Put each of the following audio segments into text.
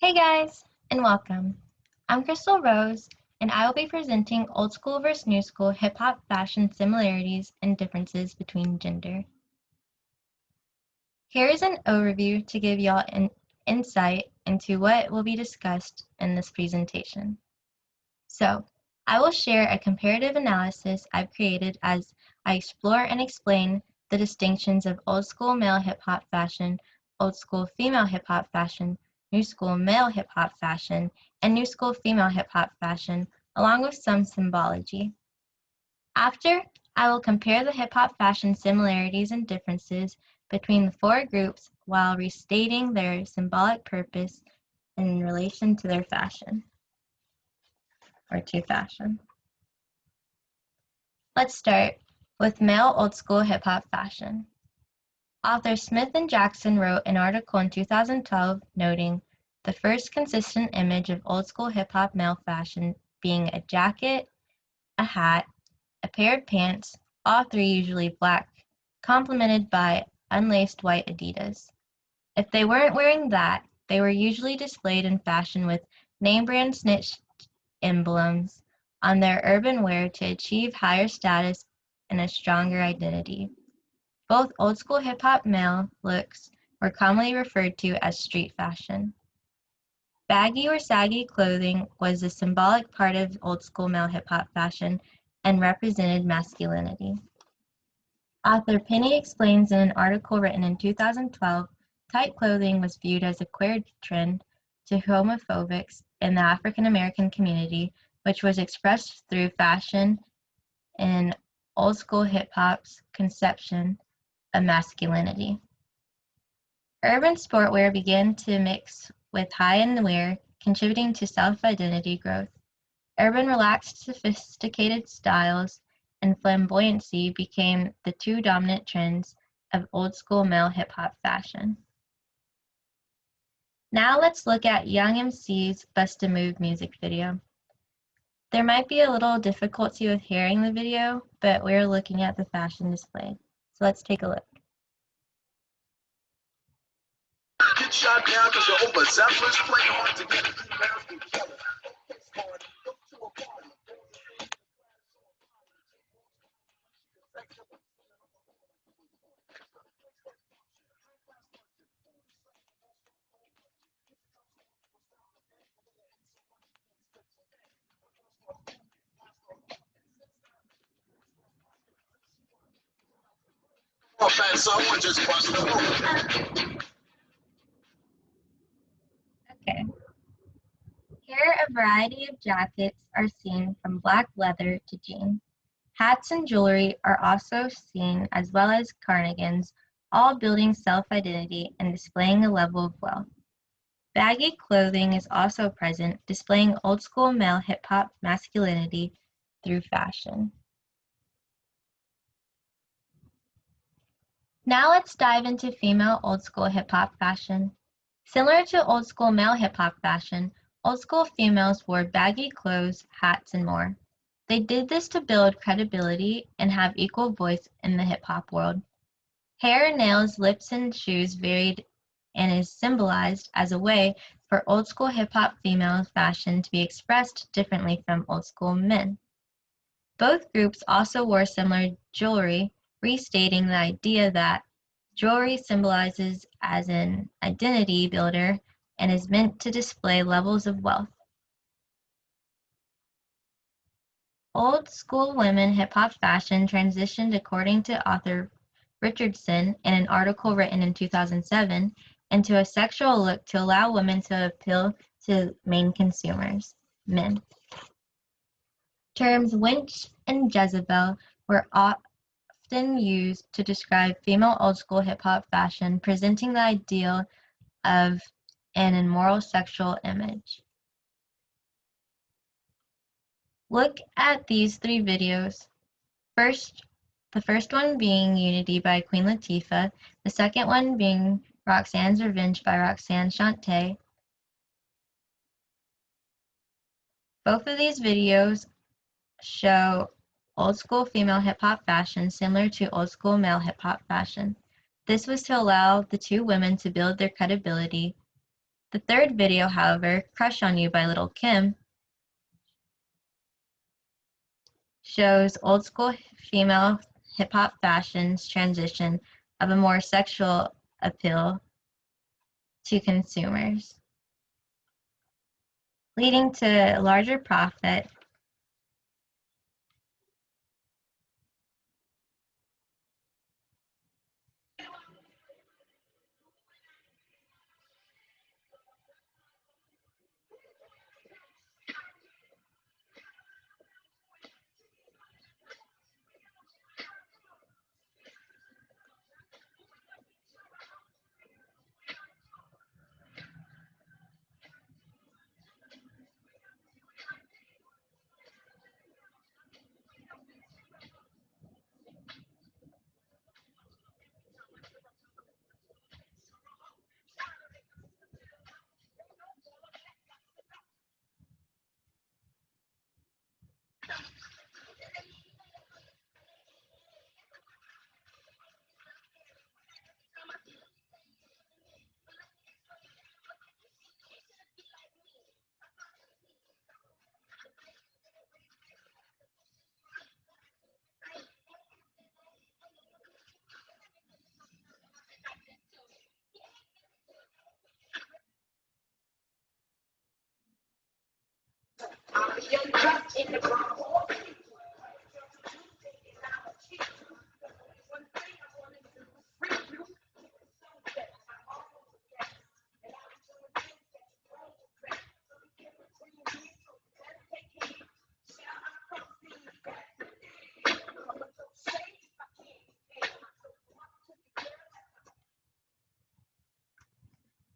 Hey guys, and welcome. I'm Crystal Rose, and I will be presenting old school versus new school hip hop fashion similarities and differences between gender. Here is an overview to give y'all an insight into what will be discussed in this presentation. So, I will share a comparative analysis I've created as I explore and explain the distinctions of old school male hip hop fashion, old school female hip hop fashion, new school male hip hop fashion, and new school female hip hop fashion, along with some symbology. After, I will compare the hip hop fashion similarities and differences between the four groups while restating their symbolic purpose in relation to their fashion, or to fashion. Let's start with male old school hip hop fashion. Author Smith and Jackson wrote an article in 2012 noting the first consistent image of old school hip hop male fashion being a jacket, a hat, a pair of pants, all three usually black, complemented by unlaced white Adidas. If they weren't wearing that, they were usually displayed in fashion with name brand snitch emblems on their urban wear to achieve higher status and a stronger identity. Both old school hip hop male looks were commonly referred to as street fashion. Baggy or saggy clothing was a symbolic part of old school male hip hop fashion and represented masculinity. Author Penny explains in an article written in 2012, tight clothing was viewed as a queer trend to homophobics in the African American community, which was expressed through fashion in old school hip hop's conception of masculinity. Urban sportwear began to mix with high-end wear, contributing to self-identity growth. Urban relaxed, sophisticated styles and flamboyancy became the two dominant trends of old school male hip-hop fashion. Now let's look at Young MC's Bust a Move music video. There might be a little difficulty with hearing the video, but we're looking at the fashion display. So let's take a look. Get shot down because you're overzealous, play hard to get emails together. Look to a party. Oh, man, someone just busted a move. Okay. Here a variety of jackets are seen from black leather to jean. Hats and jewelry are also seen as well as carnigans, all building self-identity and displaying a level of wealth. Baggy clothing is also present, displaying old school male hip-hop masculinity through fashion. Now let's dive into female old school hip-hop fashion. Similar to old school male hip-hop fashion, old school females wore baggy clothes, hats, and more. They did this to build credibility and have equal voice in the hip-hop world. Hair, nails, lips, and shoes varied and is symbolized as a way for old school hip-hop female fashion to be expressed differently from old school men. Both groups also wore similar jewelry, restating the idea that jewelry symbolizes as an identity builder and is meant to display levels of wealth. Old school women hip-hop fashion transitioned according to author Richardson in an article written in 2007 into a sexual look to allow women to appeal to main consumers, men. Terms wench and Jezebel were often used to describe female old school hip-hop fashion, presenting the ideal of an immoral sexual image. Look at these three videos. The first one being Unity by Queen Latifah, the second one being Roxanne's Revenge by Roxanne Shante. Both of these videos show old school female hip-hop fashion similar to old school male hip-hop fashion. This was to allow the two women to build their credibility The third video, however, Crush on You by Little Kim, shows old school female hip-hop fashion's transition of a more sexual appeal to consumers, leading to larger profit.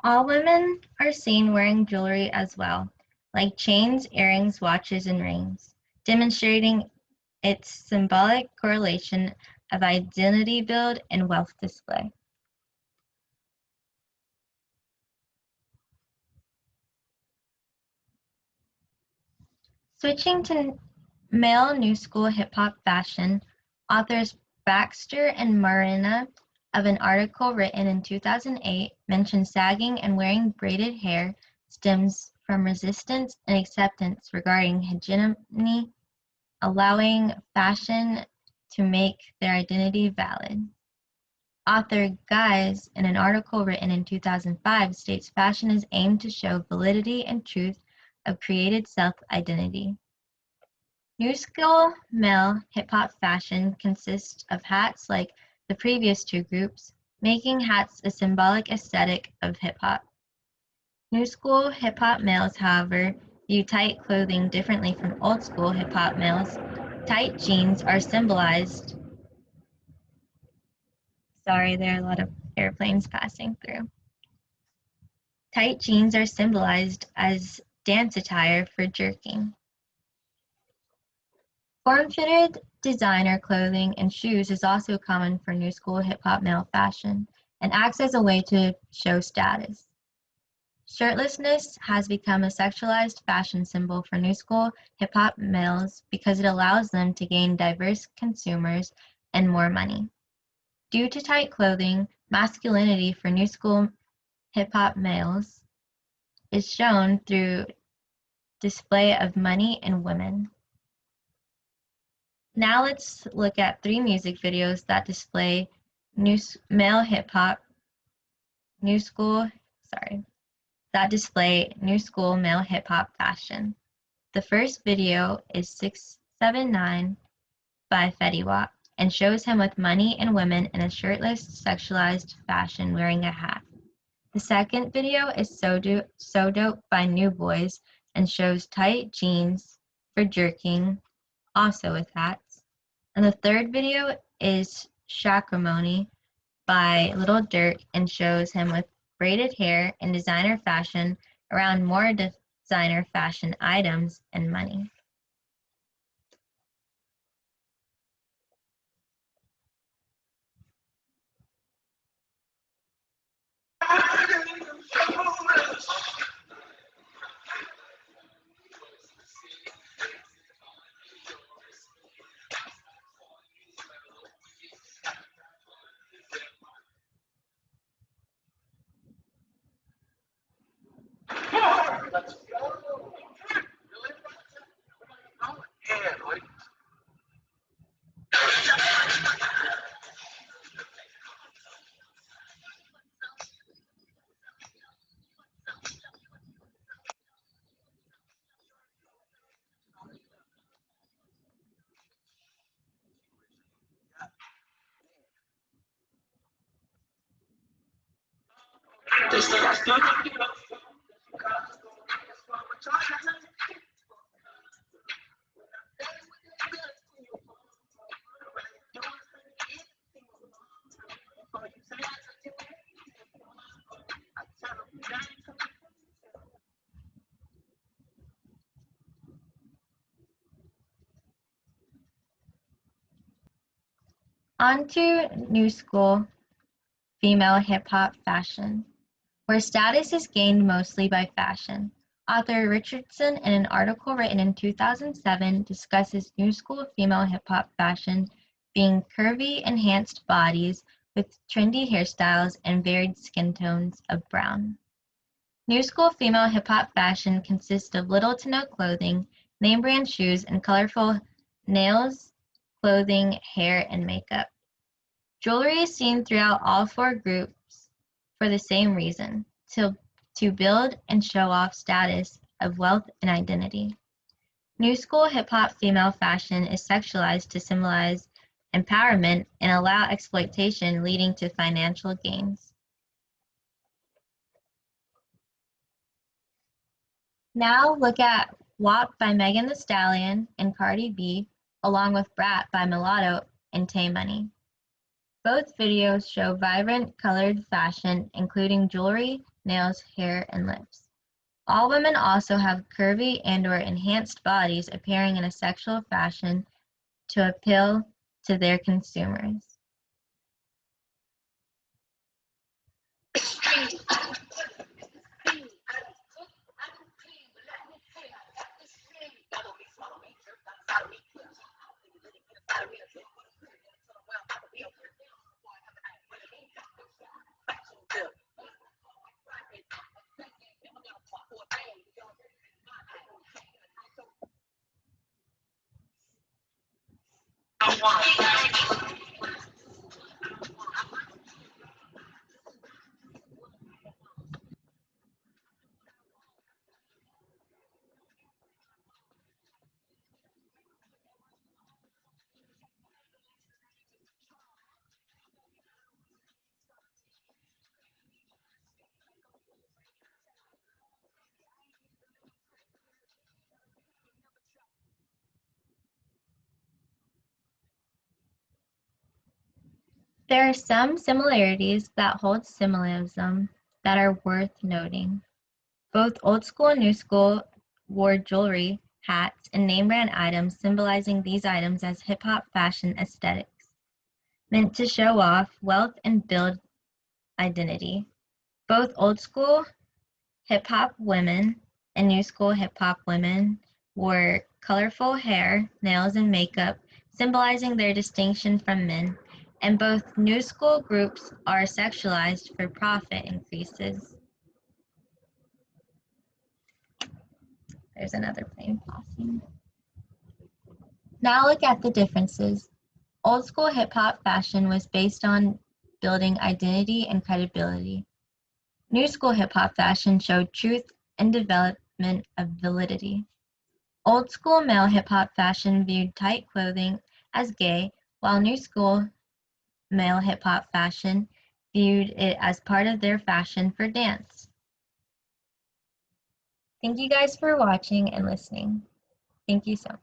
All women are seen wearing jewelry as well, like chains, earrings, watches, and rings, demonstrating its symbolic correlation of identity build and wealth display. Switching to male new school hip-hop fashion, authors Baxter and Marina of an article written in 2008 mention sagging and wearing braided hair stems from resistance and acceptance regarding hegemony, allowing fashion to make their identity valid. Author Guys, in an article written in 2005, states fashion is aimed to show validity and truth of created self-identity. New school male hip-hop fashion consists of hats like the previous two groups, making hats a symbolic aesthetic of hip-hop. New school hip-hop males, however, view tight clothing differently from old school hip-hop males. Tight jeans are symbolized. Sorry, there are a lot of airplanes passing through. Tight jeans are symbolized as dance attire for jerking. Form-fitted designer clothing and shoes is also common for new school hip-hop male fashion and acts as a way to show status. Shirtlessness has become a sexualized fashion symbol for new school hip-hop males because it allows them to gain diverse consumers and more money. Due to tight clothing, masculinity for new school hip-hop males is shown through display of money and women. Now let's look at 3 music videos that display male hip-hop, that display new school male hip-hop fashion. The first video is 679 by Fetty Wap and shows him with money and women in a shirtless, sexualized fashion wearing a hat. The second video is So Dope by New Boys and shows tight jeans for jerking, also with hats. And the third video is Shakramoni by Little Dirk and shows him with braided hair in designer fashion around more designer fashion items and money. They say I still don't get up. On to new school female hip-hop fashion, where status is gained mostly by fashion. Author Richardson, in an article written in 2007, discusses new school female hip-hop fashion being curvy, enhanced bodies with trendy hairstyles and varied skin tones of brown. New school female hip-hop fashion consists of little to no clothing, name brand shoes, and colorful nails, clothing, hair, and makeup. Jewelry is seen throughout all four groups for the same reason, to build and show off status of wealth and identity. New school hip-hop female fashion is sexualized to symbolize empowerment and allow exploitation leading to financial gains. Now look at WAP by Megan Thee Stallion and Cardi B, along with Brat by Mulatto and Tay Money. Both videos show vibrant colored fashion, including jewelry, nails, hair, and lips. All women also have curvy and/or enhanced bodies appearing in a sexual fashion to appeal to their consumers. There are some similarities that hold symbolism that are worth noting. Both old school and new school wore jewelry, hats, and name brand items, symbolizing these items as hip-hop fashion aesthetics, meant to show off wealth and build identity. Both old school hip-hop women and new school hip-hop women wore colorful hair, nails, and makeup, symbolizing their distinction from men, and both new school groups are sexualized for profit increases. There's another plane passing. Now look at the differences. Old school hip-hop fashion was based on building identity and credibility. New school hip-hop fashion showed truth and development of validity. Old school male hip-hop fashion viewed tight clothing as gay, while new school male hip-hop fashion viewed it as part of their fashion for dance. Thank you guys for watching and listening. Thank you so much.